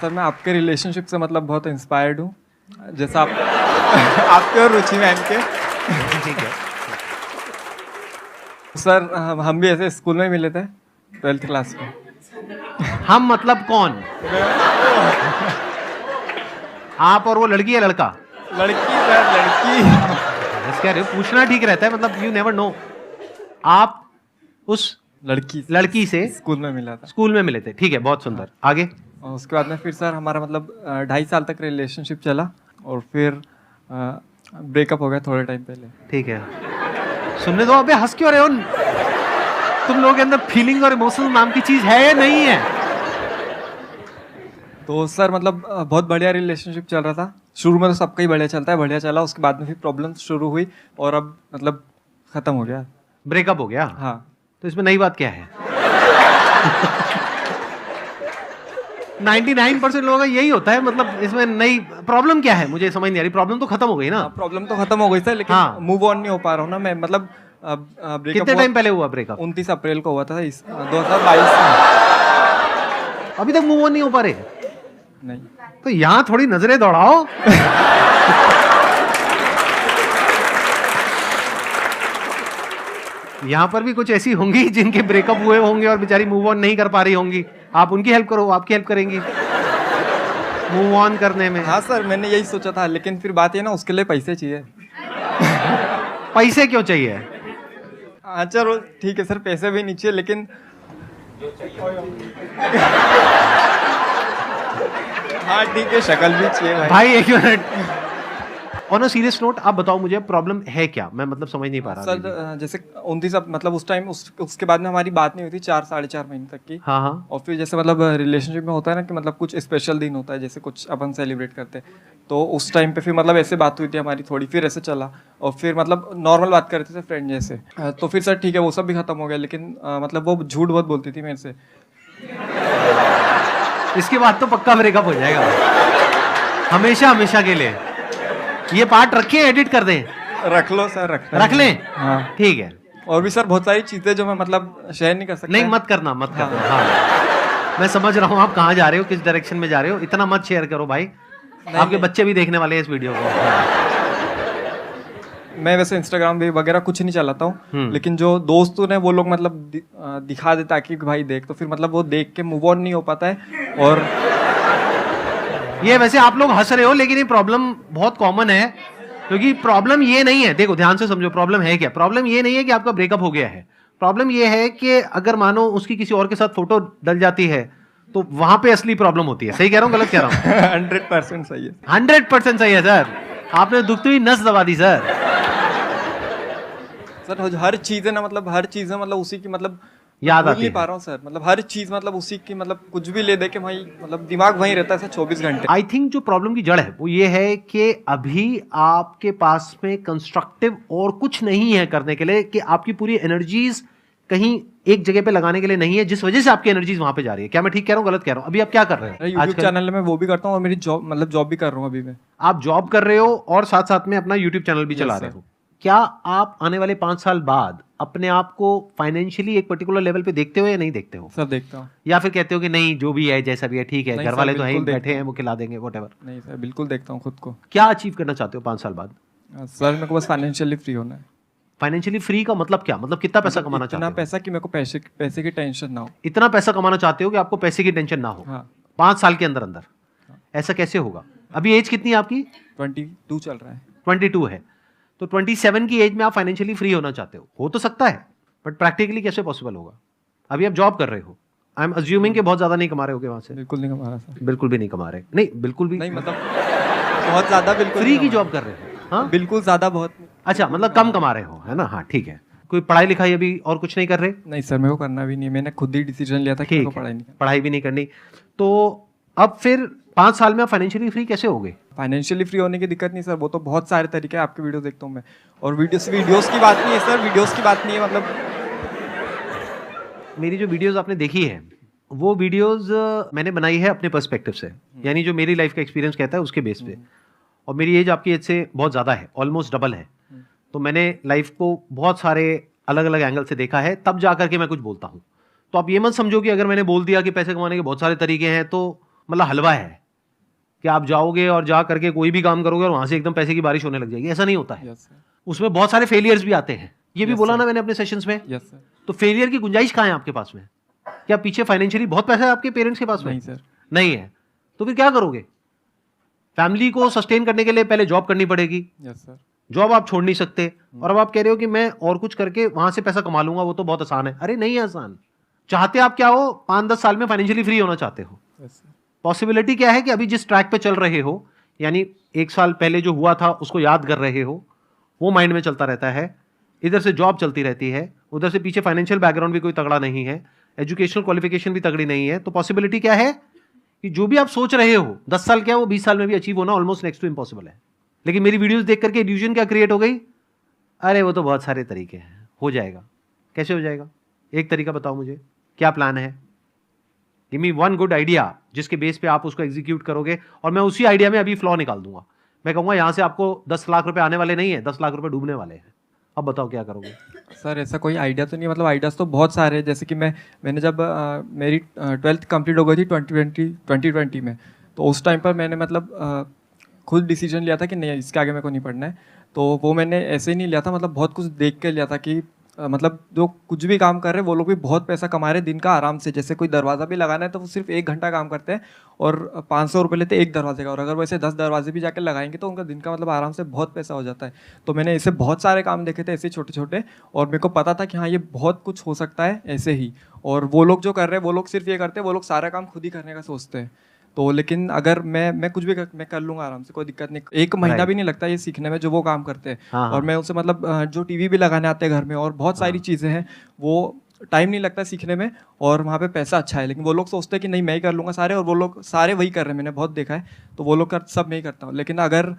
Sir मैं आपके relationship से मतलब बहुत इंस्पायर्ड हूँ, जैसा आप आपके और रुचि मैम के। ठीक है। सर हम भी ऐसे स्कूल में मिले थे 12th क्लास में। हम मतलब कौन? आप और वो लड़की या लड़का? लड़की सर, लड़की। बस कह रहे हो, पूछना ठीक रहता है, मतलब यू नेवर नो। आप उस लड़की से स्कूल में मिला था। स्कूल में मिले थे, ठीक है, बहुत सुंदर। आगे? और उसके बाद में फिर सर हमारा मतलब 2.5 साल तक रिलेशनशिप चला और फिर ब्रेकअप हो गया थोड़े टाइम पहले। ठीक है, सुनने दो। अबे हंस क्यों रहे हो? तुम लोगों के अंदर फीलिंग और इमोशन नाम की चीज है या नहीं है? तो सर मतलब बहुत बढ़िया रिलेशनशिप चल रहा था। शुरू में तो सबका ही बढ़िया चलता है, बढ़िया चला। उसके बाद में फिर प्रॉब्लम शुरू हुई और अब मतलब खत्म हो गया। ब्रेकअप हो गया? हाँ। तो इसमें नई बात क्या है? 99% लोगों का यही होता है, मतलब इसमें नई प्रॉब्लम क्या है? मुझे समझ नहीं आ रही। प्रॉब्लम तो खत्म हो गई ना? प्रॉब्लम तो खत्म हो गई सर, लेकिन हाँ। मूव ऑन नहीं हो पा रहा हूँ ना मैं। मतलब ब्रेकअप कितने टाइम पहले हुआ ब्रेकअप? 29 अप्रैल को हुआ था 2022 में। अभी तक मूव ऑन नहीं हो पा रहे? नहीं। तो यहां थोड़ी नजरें दौड़ाओ। यहां पर भी कुछ ऐसी होंगी जिनके ब्रेकअप हुए होंगे और बेचारी मूव ऑन नहीं कर पा रही होंगी। आप उनकी हेल्प करो, आपकी हेल्प करेंगी मूव ऑन करने में। हाँ सर, मैंने यही सोचा था, लेकिन फिर बात ये ना, उसके लिए पैसे चाहिए। पैसे क्यों चाहिए? हाँ चलो ठीक है सर, पैसे भी नहीं चाहिए, लेकिन हाँ ठीक है, शक्ल भी चाहिए भाई। भाई एक minute, on a serious note आप बताओ मुझे प्रॉब्लम है क्या? मैं मतलब समझ नहीं पा रहा। सर जैसे 29 मतलब उस टाइम उसके बाद में हमारी बात नहीं हुई थी 4-4.5 महीने तक की। हाँ हाँ। और फिर जैसे मतलब रिलेशनशिप में होता है ना कि मतलब कुछ स्पेशल दिन होता है, जैसे कुछ अपन सेलिब्रेट करते हैं, तो उस टाइम पे फिर मतलब ऐसे बात हुई थी हमारी थोड़ी, फिर ऐसे चला और फिर मतलब नॉर्मल बात करते थे फ्रेंड जैसे। तो फिर सर ठीक है, वो सब भी खत्म हो गया, लेकिन मतलब वो झूठ बहुत बोलती थी मेरे से। इसके बाद तो पक्का ब्रेकअप हो जाएगा हमेशा हमेशा के लिए। ये पार्ट रखिए, एडिट कर दें। रख लो सर, रख लें? हाँ ठीक है। और भी सर बहुत सारी चीजें जो मैं मतलब शेयर नहीं कर सकता। नहीं, मत करना, मत करना। हाँ, मैं समझ रहा हूँ आप कहाँ जा रहे हो, किस डायरेक्शन में जा रहे हो। इतना मत शेयर करो भाई, आपके बच्चे भी देखने वाले हैं इस वीडियो को। मैं वैसे इंस्टाग्राम भी वगैरह कुछ नहीं चलाता हूँ, लेकिन जो दोस्त ने वो लोग मतलब दिखा देता कि भाई देख, तो फिर मतलब वो देख के मूव ऑन नहीं हो पाता है। और ये वैसे आप लोग हंस रहे हो, लेकिन ये प्रॉब्लम बहुत कॉमन है। क्योंकि प्रॉब्लम ये नहीं है, देखो ध्यान से समझो प्रॉब्लम है क्या। प्रॉब्लम ये नहीं है कि आपका ब्रेकअप हो गया है। प्रॉब्लम ये है कि अगर मानो उसकी किसी और के साथ फोटो डल जाती है तो वहां पे असली प्रॉब्लम होती है। सही कह रहा हूँ, गलत कह रहा हूँ? 100% सही है। 100% सही है सर। आपने दुखती हुई नस दबा दी सर। सर हर चीज है ना, मतलब हर चीज है मतलब उसी की मतलब याद भूल आती नहीं है। पा रहा हूँ सर। मतलब हर चीज मतलब उसी की, मतलब कुछ भी ले दे के भाई मतलब दिमाग वहीं रहता है सर 24 घंटे। आई थिंक जो प्रॉब्लम की जड़ है वो ये है कि अभी आपके पास में कंस्ट्रक्टिव और कुछ नहीं है करने के लिए, कि आपकी पूरी एनर्जीज कहीं एक जगह पे लगाने के लिए नहीं है, जिस वजह से आपकी एनर्जीज वहां पे जा रही है। क्या मैं ठीक कह रहा हूँ, गलत कह रहा हूँ? अभी आप क्या कर रहे हैं? यूट्यूब चैनल में वो भी करता हूँ और मेरी जॉब मतलब जॉब भी कर रहा हूँ अभी मैं। आप जॉब कर रहे हो और साथ साथ में अपना यूट्यूब चैनल भी चला रहे हो। क्या आप आने वाले 5 साल बाद अपने आप को फाइनेंशियली एक पर्टिकुलर लेवल पे देखते हो या नहीं देखते हो? सर देखता हूँ। या फिर कहते हो कि नहीं, जो भी है जैसा भी है ठीक है, नहीं घर सर, वाले तो हैं बिल्कुल बैठे देखता हैं, वो खिला देंगे, व्हाटएवर? नहीं सर, बिल्कुल देखता हूँ खुद को। क्या अचीव करना चाहते हो 5 साल बाद? सर मेरे को बस फाइनेंशियली फ्री होना है। फाइनेंशियली फ्री का मतलब क्या? मतलब कितना पैसा कमाना चाहते इतना हो? पैसा कि मेरे को पैसे की टेंशन ना हो। इतना पैसा कमाना चाहते हो कि आपको पैसे की टेंशन ना हो? हाँ। 5 साल के अंदर अंदर ऐसा कैसे होगा? अभी एज कितनी है आपकी? 22 चल रहा है। 22 है, तो 27 की एज में आप फाइनेंशियली फ्री होना चाहते हो तो सकता है, बट प्रैक्टिकली कैसे पॉसिबल होगा? अभी आप जॉब कर रहे हो, आई एम अज्यूमिंग कि बहुत ज्यादा नहीं कमा रहे होगे वहां से। बिल्कुल नहीं कमा रहा सर। बिल्कुल भी नहीं कमा रहे? नहीं, बिल्कुल भी नहीं, मतलब बहुत ज्यादा बिल्कुल फ्री नहीं की कमा जॉब कर रहे हो? हाँ, बिल्कुल ज्यादा बहुत नहीं। अच्छा, मतलब कम कमा रहे हो, है ना? हाँ ठीक है। कोई पढ़ाई लिखाई अभी और कुछ नहीं कर रहे? नहीं सर, मेरे को करना भी नहीं है। मैंने खुद ही डिसीजन लिया था कि मेरे को पढ़ाई नहीं करनी। पढ़ाई भी नहीं करनी, तो अब फिर 5 साल में आप फाइनेंशियली फ्री कैसे होगे? फाइनेंशियली फ्री होने की दिक्कत नहीं सर, वो तो बहुत सारे तरीके हैं। आपके वीडियो देखता हूँ मैं, और वीडियोस की बात नहीं है सर, वीडियोस की बात नहीं है। मतलब मेरी जो वीडियोस आपने देखी है वो वीडियोस मैंने बनाई है अपने पर्सपेक्टिव से, यानी जो मेरी लाइफ का एक्सपीरियंस कहता है उसके बेस पे। और मेरी एज आपकी एज से बहुत ज़्यादा है, ऑलमोस्ट डबल है। तो मैंने लाइफ को बहुत सारे अलग अलग एंगल से देखा है, तब जा करके मैं कुछ बोलता हूँ। तो आप ये मत समझो कि अगर मैंने बोल दिया कि पैसे कमाने के बहुत सारे तरीके हैं तो मतलब हलवा है कि आप जाओगे और जा करके कोई भी काम करोगे और वहां से एकदम पैसे की बारिश होने लग जाएगी, ऐसा नहीं होता है। Yes sir. उसमें बहुत सारे फेलियर्स भी आते हैं, ये भी Yes, बोला sir. ना मैंने अपने सेशंस में। Yes sir. तो फेलियर की गुंजाइश कहाँ है आपके पास में? क्या पीछे फाइनेंशियली बहुत पैसा है आपके पेरेंट्स के पास में? नहीं सर। नहीं है। तो फिर क्या करोगे? फैमिली को सस्टेन करने के लिए पहले जॉब करनी पड़ेगी, यस सर। जॉब आप छोड़ नहीं सकते। और अब आप कह रहे हो कि मैं और कुछ करके वहां से पैसा कमा लूंगा, वो तो बहुत आसान है। अरे नहीं है आसान। चाहते आप क्या हो? 5-10 साल में फाइनेंशियली फ्री होना चाहते हो। Yes sir. पॉसिबिलिटी क्या है कि अभी जिस ट्रैक पे चल रहे हो, यानी 1 साल पहले जो हुआ था उसको याद कर रहे हो, वो माइंड में चलता रहता है। इधर से जॉब चलती रहती है, उधर से पीछे फाइनेंशियल बैकग्राउंड भी कोई तगड़ा नहीं है, एजुकेशनल क्वालिफिकेशन भी तगड़ी नहीं है। तो पॉसिबिलिटी क्या है कि जो भी आप सोच रहे हो 10 साल क्या, वो 20 साल में भी अचीव होना ऑलमोस्ट नेक्स्ट टू इम्पॉसिबल है। लेकिन मेरी वीडियोस देख करके इल्यूजन क्या क्रिएट हो गई? अरे वो तो बहुत सारे तरीके हैं, हो जाएगा। कैसे हो जाएगा? एक तरीका बताओ मुझे, क्या प्लान है? Give me one good idea जिसके बेस पे आप उसको एग्जीक्यूट करोगे, और मैं उसी आइडिया में अभी फ्लॉ निकाल दूंगा। मैं कहूंगा यहां से आपको 10 लाख रुपए आने वाले नहीं है, 10 लाख रुपए डूबने वाले हैं। अब बताओ क्या करोगे? सर ऐसा कोई आइडिया तो नहीं है, मतलब आइडियाज़ तो बहुत सारे हैं। जैसे कि मैंने जब मेरी 12th कंप्लीट हो गई थी 2020 में, तो उस टाइम पर मैंने मतलब खुद डिसीजन लिया था कि नहीं इसके आगे मेरे को नहीं पढ़ना है। तो वो मैंने ऐसे ही नहीं लिया था, मतलब बहुत कुछ देख के लिया था कि मतलब जो कुछ भी काम कर रहे हैं वो लोग भी बहुत पैसा कमा रहे हैं दिन का आराम से। जैसे कोई दरवाज़ा भी लगाना है तो वो सिर्फ 1 घंटा काम करते हैं और 500 रुपये लेते हैं एक दरवाजे का, और अगर वैसे 10 दरवाजे भी जाकर लगाएंगे तो उनका दिन का मतलब आराम से बहुत पैसा हो जाता है। तो मैंने ऐसे बहुत सारे काम देखे थे ऐसे छोटे छोटे, और मेरे को पता था कि हाँ ये बहुत कुछ हो सकता है ऐसे ही। और वो लोग जो कर रहे हैं वो लोग सिर्फ ये करते हैं, वो लोग सारा काम खुद ही करने का सोचते हैं। तो लेकिन अगर मैं कुछ भी मैं कर लूँगा आराम से, कोई दिक्कत नहीं। 1 महीना Right. भी नहीं लगता ये सीखने में जो वो काम करते हैं। हाँ, और हाँ। मैं उनसे मतलब जो टीवी भी लगाने आते हैं घर में और बहुत सारी चीज़ें हैं, वो टाइम नहीं लगता सीखने में और वहाँ पे पैसा अच्छा है। लेकिन वो लोग सोचते हैं कि नहीं मैं ही कर लूँगा सारे, और वो लोग सारे वही कर रहे हैं, मैंने बहुत देखा है। तो वो लोग सब मैं ही करता हूँ। लेकिन अगर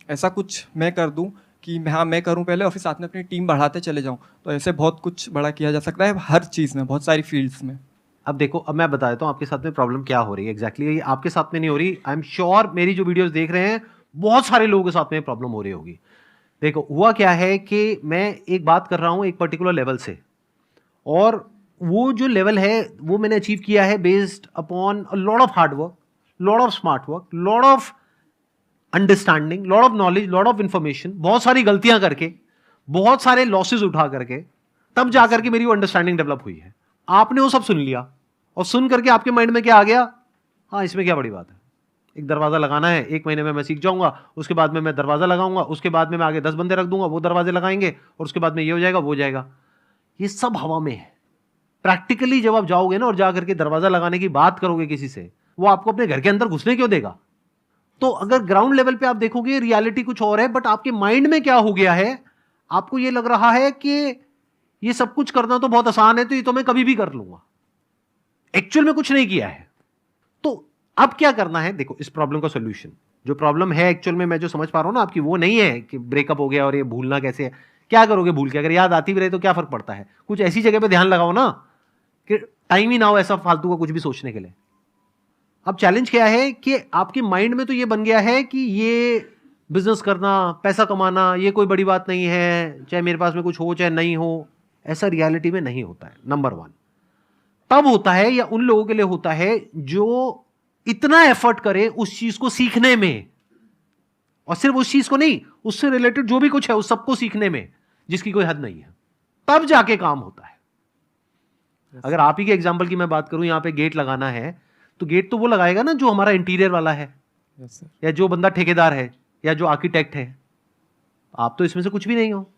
ऐसा कुछ मैं कर दूँ कि हाँ मैं करूँ पहले और फिर साथ में अपनी टीम बढ़ाते चले जाऊँ, तो ऐसे बहुत कुछ बड़ा किया जा सकता है हर चीज़ में, बहुत सारी फील्ड्स में। अब देखो, अब मैं बता देता हूँ आपके साथ में प्रॉब्लम क्या हो रही है एग्जैक्टली। आपके साथ में नहीं हो रही, आई एम श्योर मेरी जो वीडियोस देख रहे हैं बहुत सारे लोगों के साथ में प्रॉब्लम हो रही होगी। देखो हुआ क्या है कि मैं एक बात कर रहा हूँ एक पर्टिकुलर लेवल से, और वो जो लेवल है वो मैंने अचीव किया है based upon a lot of hard work, lot of smart work, lot of understanding, lot of knowledge, lot of information, बहुत सारी गलतियां करके, बहुत सारे लॉसेज उठा करके, तब जाकर के मेरी वो अंडरस्टैंडिंग डेवलप हुई है। आपने वो सब सुन लिया और सुन करके आपके माइंड में क्या आ गया? हाँ इसमें क्या बड़ी बात है, एक दरवाजा लगाना है, 1 महीने में मैं सीख जाऊंगा, उसके बाद में मैं दरवाजा लगाऊंगा, उसके बाद में मैं आगे 10 बंदे रख दूंगा, वो दरवाजे लगाएंगे, और उसके बाद में ये हो जाएगा वो हो जाएगा। ये सब हवा में है। प्रैक्टिकली जब आप जाओगे ना और जा करके दरवाजा लगाने की बात करोगे किसी से, वो आपको अपने घर के अंदर घुसने क्यों देगा? तो अगर ग्राउंड लेवल पे आप देखोगे रियलिटी कुछ और है, बट आपके माइंड में क्या हो गया है, आपको ये लग रहा है कि ये सब कुछ करना तो बहुत आसान है, तो ये तो मैं कभी भी कर लूंगा। एक्चुअल में कुछ नहीं किया है। तो अब क्या करना है? देखो इस प्रॉब्लम का सॉल्यूशन, जो प्रॉब्लम है एक्चुअल में मैं जो समझ पा रहा हूं ना आपकी, वो नहीं है कि ब्रेकअप हो गया और ये भूलना कैसे है। क्या करोगे भूल के? अगर याद आती भी रहे तो क्या फर्क पड़ता है? कुछ ऐसी जगह पे ध्यान लगाओ ना कि टाइम ही ना हो ऐसा फालतू का कुछ भी सोचने के लिए। अब चैलेंज क्या है कि आपके माइंड में तो ये बन गया है कि ये बिजनेस करना, पैसा कमाना, ये कोई बड़ी बात नहीं है, चाहे मेरे पास में कुछ हो चाहे नहीं हो। ऐसा रियलिटी में नहीं होता है। नंबर 1 तब होता है या उन लोगों के लिए होता है जो इतना एफर्ट करे उस चीज को सीखने में, और सिर्फ उस चीज को नहीं, उससे रिलेटेड जो भी कुछ है उस सबको सीखने में जिसकी कोई हद नहीं है, तब जाके काम होता है। अगर आप ही के एग्जांपल की मैं बात करूं, यहां पे गेट लगाना है तो गेट तो वो लगाएगा ना जो हमारा इंटीरियर वाला है, या जो बंदा ठेकेदार है, या जो आर्किटेक्ट है। आप तो इसमें से कुछ भी नहीं हो,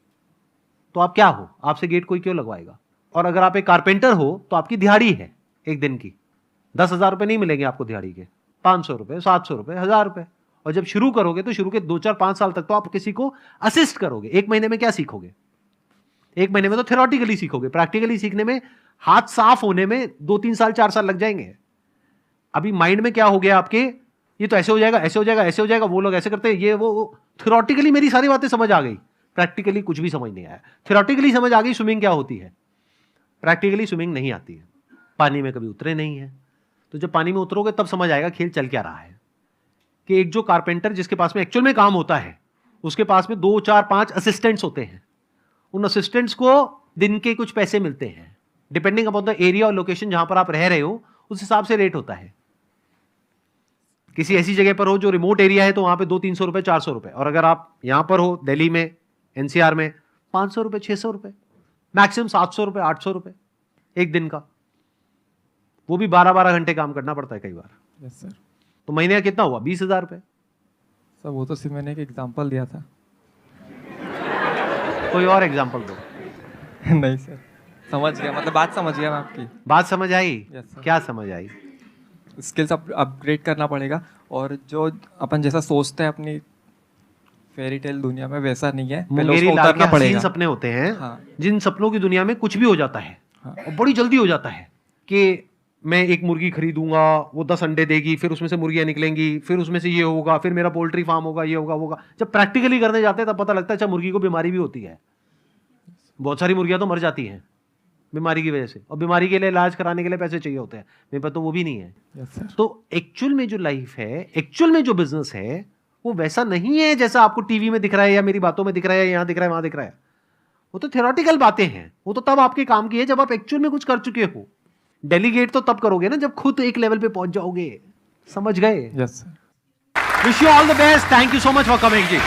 तो आप क्या हो? आपसे गेट कोई क्यों लगवाएगा? और अगर आप एक कारपेंटर हो तो आपकी दिहाड़ी है एक दिन की 10,000 रुपए नहीं मिलेंगे आपको दिहाड़ी के, 500 रुपए, 700 रुपए, 1000 रुपए। और जब शुरू करोगे तो शुरू के 2-4-5 साल तक तो आप किसी को असिस्ट करोगे। 1 महीने में क्या सीखोगे? 1 महीने में तो थ्योरेटिकली सीखोगे। प्रैक्टिकली सीखने में, हाथ साफ होने में 2-3 साल 4 साल लग जाएंगे। अभी माइंड में क्या हो गया आपके, ये तो ऐसे हो जाएगा, ऐसे हो जाएगा, ऐसे हो जाएगा, वो लोग ऐसे करते हैं, ये वो। थ्योरेटिकली मेरी सारी बातें समझ आ गई, प्रैक्टिकली कुछ भी समझ नहीं आया। थ्योरेटिकली समझ आ गई स्विमिंग क्या होती है, प्रैक्टिकली स्विमिंग नहीं आती है। पानी में कभी उतरे नहीं है, तो जब पानी में उतरोगे तब समझ आएगा खेल चल क्या रहा है। कि एक जो कारपेंटर जिसके पास में एक्चुअल में काम होता है, उसके पास में 2, 4, 5 असिस्टेंट्स होते हैं। उन असिस्टेंट्स को दिन के कुछ पैसे मिलते हैं, डिपेंडिंग अपॉन द एरिया और लोकेशन जहां पर आप रह रहे हो, उस हिसाब से रेट होता है। किसी ऐसी जगह पर हो जो रिमोट एरिया है तो वहां पे 200-300 रुपए 400 रुपए, और अगर आप यहां पर हो दिल्ली में एनसीआर में 500 रुपए 600 रुपए, मैक्सिमम 700 रुपए 800 रुपए एक दिन का, वो भी 12-12 घंटे काम करना पड़ता है कई बार। Yes sir. तो महीने का कितना हुआ? 20,000 रुपए। सर वो तो सिर्फ मैंने एक एग्जांपल दिया था। कोई और एग्जांपल दो। नहीं सर, समझ गया, मतलब बात समझ गया मैं आपकी। बात समझ आई? Yes, sir. क्या समझ आई? स्किल्स अपग्रेड करना पड़ेगा, और जो अपन जैसा सोचते हैं अपनी फेरी टेल दुनिया में वैसा नहीं है, पहले मुंगेरी उसको लाल के उतरना हसीन पड़ेगा। सपने होते हैं, हाँ। जिन सपनों की दुनिया में कुछ भी हो जाता है, हाँ। और बड़ी जल्दी हो जाता है कि मैं एक मुर्गी खरीदूंगा, वो 10 अंडे देगी, फिर उसमें से मुर्गियां निकलेंगी, फिर उसमें से ये होगा, फिर मेरा पोल्ट्री फार्म होगा, ये होगा, वो होगा। जब प्रैक्टिकली करने जाते हैं तब पता लगता है अच्छा मुर्गी को बीमारी भी होती है। बहुत सारी मुर्गियां तो मर जाती हैं बीमारी की वजह से, और बीमारी के लिए इलाज कराने के लिए पैसे चाहिए होते हैं, मेरे पास तो वो भी नहीं है। Yes sir. तो एक्चुअल में जो लाइफ है, एक्चुअल में जो बिजनेस है, वो वैसा नहीं है जैसा आपको टीवी में दिख रहा है, या मेरी बातों में दिख रहा है, यहां दिख रहा है, वहां दिख रहा है। वो तो थियोरेटिकल बातें हैं, वो तो तब आपके काम की है जब आप एक्चुअल में कुछ कर चुके हो। डेलीगेट तो तब करोगे ना जब खुद एक लेवल पे पहुंच जाओगे। समझ गए? Yes sir. Wish you all the best. Thank you so much for coming ji.